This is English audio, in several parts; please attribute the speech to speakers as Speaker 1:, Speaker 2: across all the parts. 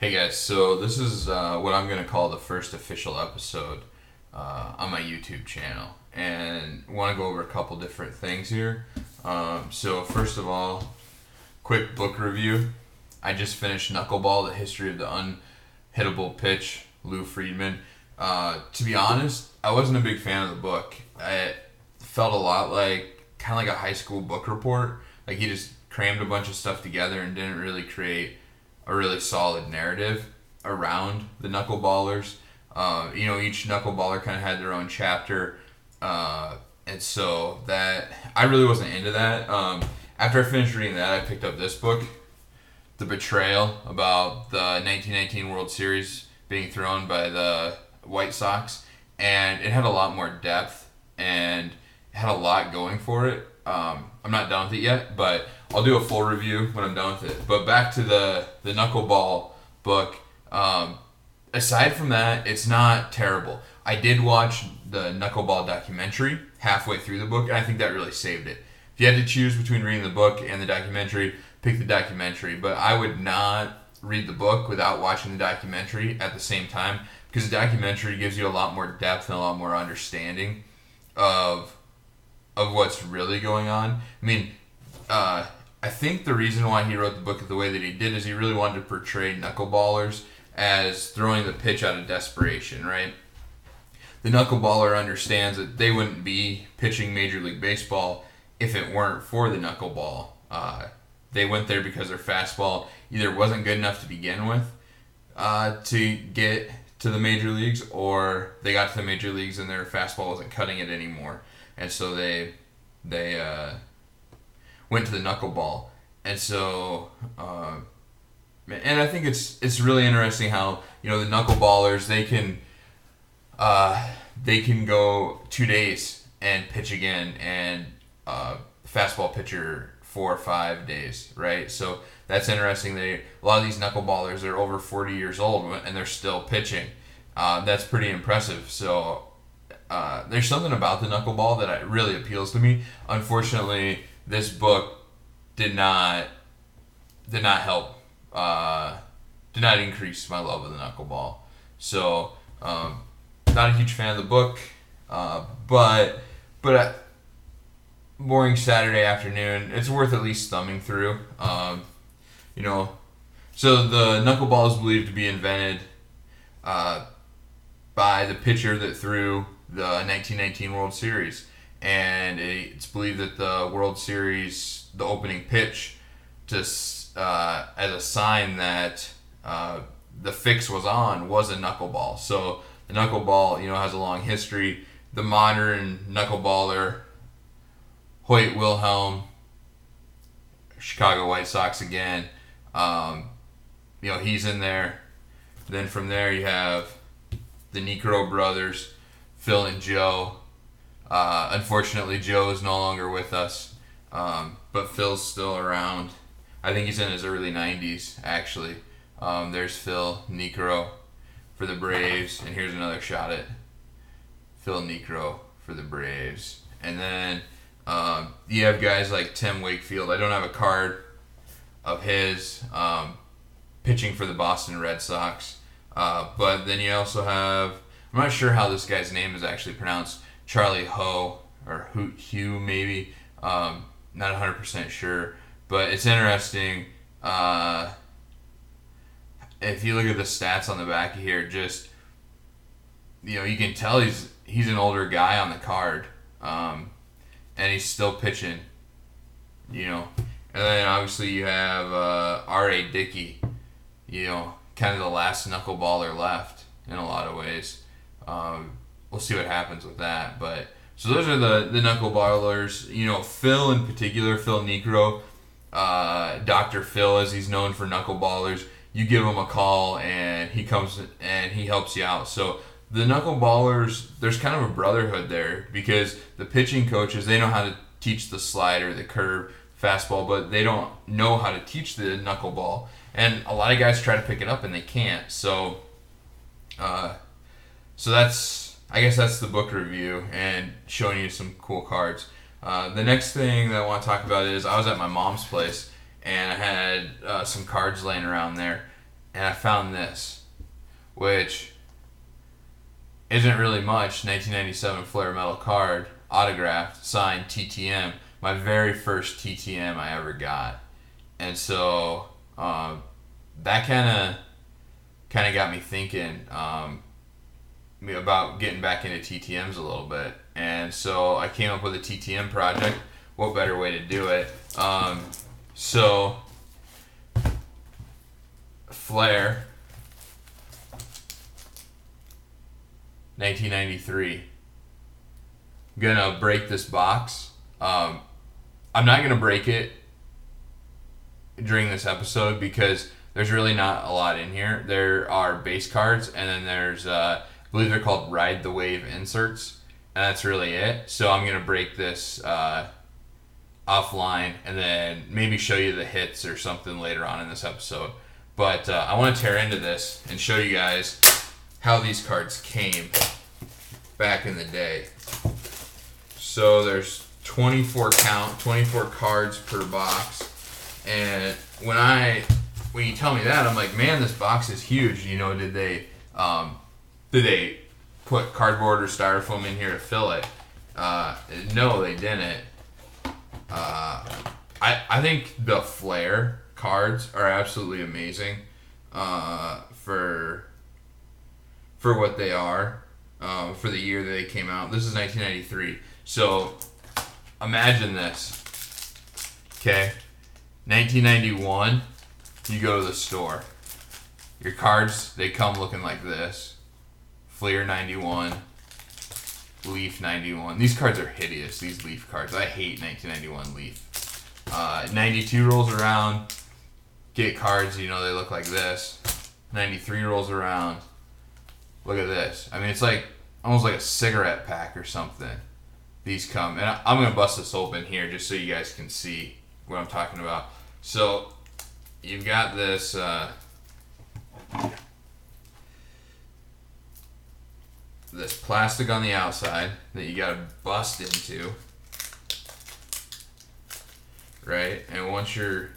Speaker 1: Hey guys, so this is what I'm going to call the first official episode on my YouTube channel, and want to go over a couple different things here. So first of all, quick book review. I just finished Knuckleball, The History of the Unhittable Pitch, Lou Friedman. To be honest, I wasn't a big fan of the book. It felt a lot like, kind of like a high school book report. Like he just crammed a bunch of stuff together and didn't really create a really solid narrative around the knuckleballers. Each knuckleballer kind of had their own chapter, and so that I really wasn't into that. After I finished reading that, I picked up this book, The Betrayal, about the 1919 World Series being thrown by the White Sox, and it had a lot more depth and it had a lot going for it. I'm not done with it yet, but I'll do a full review when I'm done with it. But back to the Knuckleball book. Aside from that, it's not terrible. I did watch the Knuckleball documentary halfway through the book, and I think that really saved it. If you had to choose between reading the book and the documentary, pick the documentary. But I would not read the book without watching the documentary at the same time, because the documentary gives you a lot more depth and a lot more understanding of what's really going on. I mean, I think the reason why he wrote the book the way that he did is he really wanted to portray knuckleballers as throwing the pitch out of desperation, right? The knuckleballer understands that they wouldn't be pitching Major League Baseball if it weren't for the knuckleball. They went there because their fastball either wasn't good enough to begin with to get to the major leagues, or they got to the major leagues and their fastball wasn't cutting it anymore. And so they went to the knuckleball. And so, and I think it's really interesting how, the knuckleballers, they can go 2 days and pitch again, and fastball pitcher 4 or 5 days, right? So that's interesting. A lot of these knuckleballers are over 40 years old and they're still pitching. That's pretty impressive. So there's something about the knuckleball that really appeals to me. Unfortunately, this book did not help, did not increase my love of the knuckleball. So not a huge fan of the book, but boring Saturday afternoon, it's worth at least thumbing through. So the knuckleball is believed to be invented by the pitcher that threw the 1919 World Series, and it's believed that the World Series, the opening pitch, just as a sign that the fix was on, was a knuckleball. So the knuckleball, has a long history. The modern knuckleballer, Hoyt Wilhelm, Chicago White Sox again. He's in there. Then from there you have the Niekro brothers, Phil and Joe. Unfortunately, Joe is no longer with us, but Phil's still around. I think he's in his early 90s, actually. There's Phil Niekro for the Braves, and here's another shot at Phil Niekro for the Braves. And then you have guys like Tim Wakefield. I don't have a card of his pitching for the Boston Red Sox. But then you also have, I'm not sure how this guy's name is actually pronounced, Charlie Ho, or Hugh maybe. Not 100% sure. But it's interesting. If you look at the stats on the back of here, just, you can tell he's an older guy on the card. And he's still pitching, And then obviously you have R.A. Dickey, kind of the last knuckleballer left in a lot of ways. We'll see what happens with that. But so those are the knuckleballers. Phil in particular, Phil Niekro, Dr. Phil, as he's known for knuckleballers. You give him a call and he comes and he helps you out. So the knuckleballers, there's kind of a brotherhood there, because the pitching coaches, they know how to teach the slider, the curve, fastball, but they don't know how to teach the knuckleball. And a lot of guys try to pick it up and they can't. So that's, I guess that's the book review and showing you some cool cards. The next thing that I want to talk about is I was at my mom's place and I had some cards laying around there. and I found this, which isn't really much. 1997 Flair metal card, autographed, signed, TTM. My very first TTM I ever got, and so that kind of got me thinking about getting back into TTMs a little bit, and so I came up with a TTM project. What better way to do it? So Flair, 1993. I'm gonna break this box. I'm not gonna break it during this episode because there's really not a lot in here. There are base cards, and then there's I believe they're called Ride the Wave inserts, and that's really it. So I'm gonna break this offline, and then maybe show you the hits or something later on in this episode. But I want to tear into this and show you guys how these cards came back in the day. So there's 24 cards per box, and when you tell me that, I'm like, man, this box is huge. You know, did they put cardboard or styrofoam in here to fill it? No, they didn't. I think the Flair cards are absolutely amazing for what they are, for the year that they came out. This is 1993. So imagine this. Okay, 1991, you go to the store. Your cards, they come looking like this. Flair 91. Leaf 91. These cards are hideous, these Leaf cards. I hate 1991 Leaf. 92 rolls around. Get cards, you know, they look like this. 93 rolls around. Look at this. I mean, it's like almost like a cigarette pack or something. These come. And I'm going to bust this open here just so you guys can see what I'm talking about. So, you've got this... this plastic on the outside that you gotta bust into, right? And once you're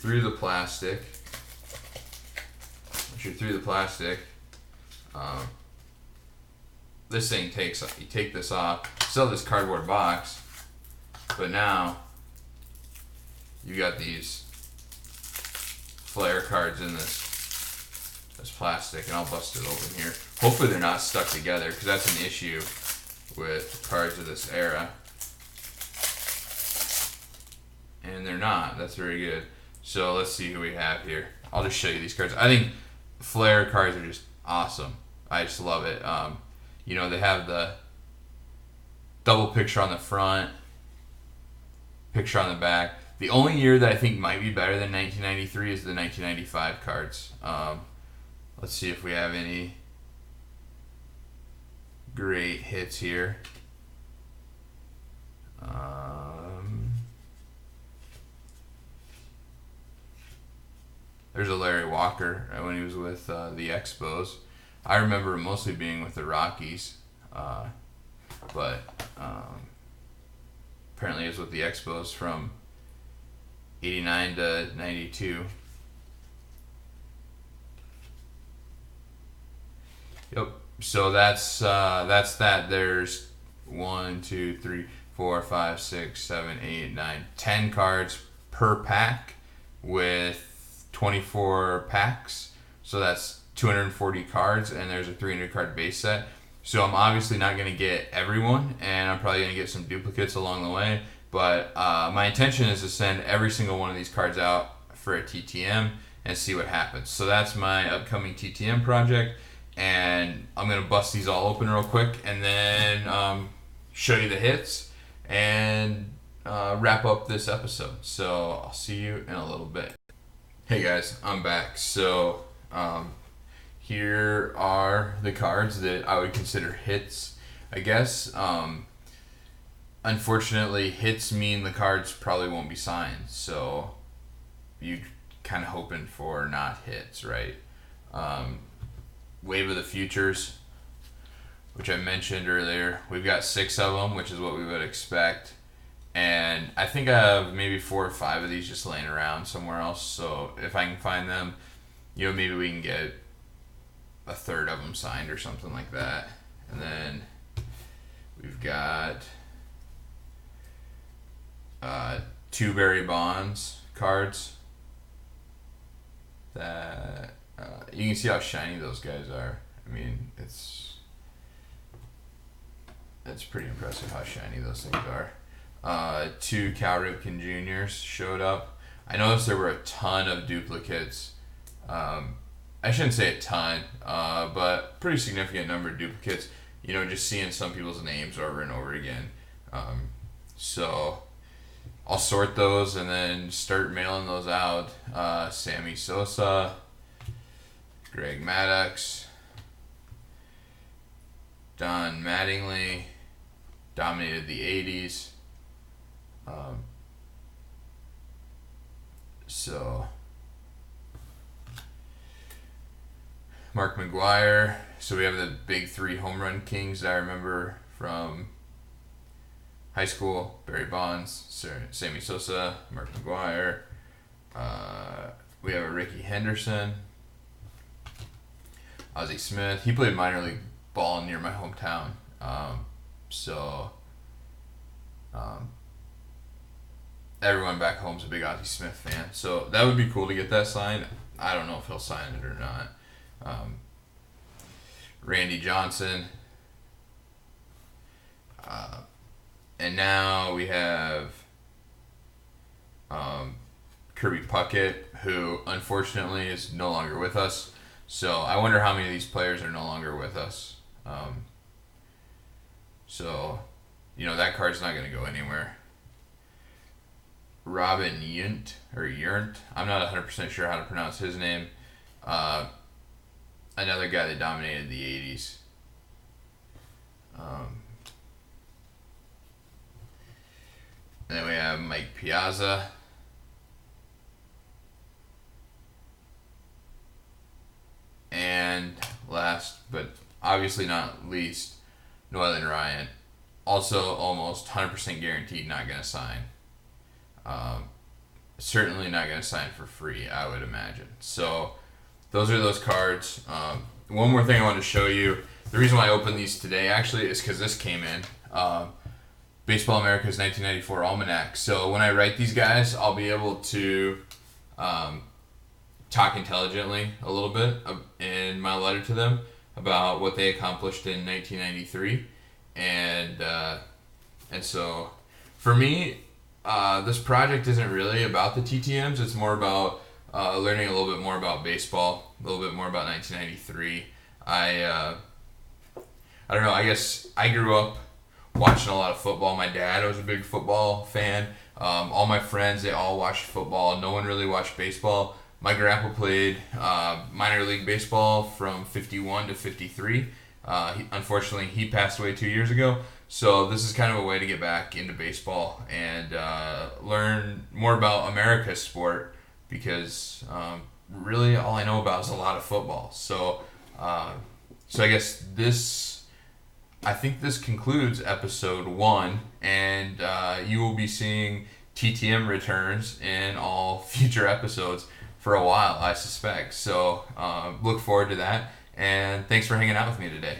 Speaker 1: through the plastic, this thing you take this off, still this cardboard box, but now you got these Flair cards in this plastic, and I'll bust it open here. Hopefully they're not stuck together, because that's an issue with cards of this era. And they're not. That's very good. So let's see who we have here. I'll just show you these cards. I think Flair cards are just awesome. I just love it. You know, they have the double picture on the front, picture on the back. The only year that I think might be better than 1993 is the 1995 cards. Let's see if we have any great hits here. There's a Larry Walker when he was with the Expos. I remember mostly being with the Rockies, but apparently he was with the Expos from 89 to 92. Yep. So that's that. There's 1, 2, 3, 4, 5, 6, 7, 8, 9, 10 cards per pack with 24 packs. So that's 240 cards, and there's a 300 card base set. So I'm obviously not going to get everyone, and I'm probably going to get some duplicates along the way. But my intention is to send every single one of these cards out for a TTM and see what happens. So that's my upcoming TTM project. And I'm going to bust these all open real quick, and then show you the hits and wrap up this episode. So I'll see you in a little bit. Hey guys, I'm back. So here are the cards that I would consider hits, I guess. Unfortunately, hits mean the cards probably won't be signed. So you kind of hoping for not hits, right? Wave of the Futures, which I mentioned earlier. We've got 6 of them, which is what we would expect. And I think I have maybe 4 or 5 of these just laying around somewhere else. So if I can find them, maybe we can get a third of them signed or something like that. And then we've got 2 Barry Bonds cards that you can see how shiny those guys are. I mean, it's pretty impressive how shiny those things are. 2 Cal Ripken Juniors showed up. I noticed there were a ton of duplicates. I shouldn't say a ton, but pretty significant number of duplicates. Just seeing some people's names over and over again. So I'll sort those and then start mailing those out. Sammy Sosa, Greg Maddux, Don Mattingly, dominated the 80s. So Mark McGwire. So we have the big 3 home run kings that I remember from high school: Barry Bonds, Sammy Sosa, Mark McGwire. We have a Ricky Henderson, Ozzie Smith. He played minor league ball near my hometown. Everyone back home's a big Ozzie Smith fan. So that would be cool to get that signed. I don't know if he'll sign it or not. Randy Johnson. And now we have Kirby Puckett, who unfortunately is no longer with us. So I wonder how many of these players are no longer with us. That card's not going to go anywhere. Robin Yunt, I'm not 100% sure how to pronounce his name. Another guy that dominated the 80s. And then we have Mike Piazza. And last, but obviously not least, Nolan Ryan. Also almost 100% guaranteed not going to sign. Certainly not going to sign for free, I would imagine. So those are those cards. One more thing I wanted to show you. The reason why I opened these today actually is because this came in. Baseball America's 1994 Almanac. So when I write these guys, I'll be able to talk intelligently a little bit in my letter to them about what they accomplished in 1993. And so for me, this project isn't really about the TTMs. It's more about learning a little bit more about baseball, a little bit more about 1993. I don't know, I guess I grew up watching a lot of football. My dad was a big football fan. All my friends, they all watched football. No one really watched baseball. My grandpa played minor league baseball from 51 to 53. Unfortunately, he passed away 2 years ago. So this is kind of a way to get back into baseball and learn more about America's sport, because really all I know about is a lot of football. So I guess I think this concludes episode 1, and you will be seeing TTM returns in all future episodes for a while, I suspect. So look forward to that, and thanks for hanging out with me today.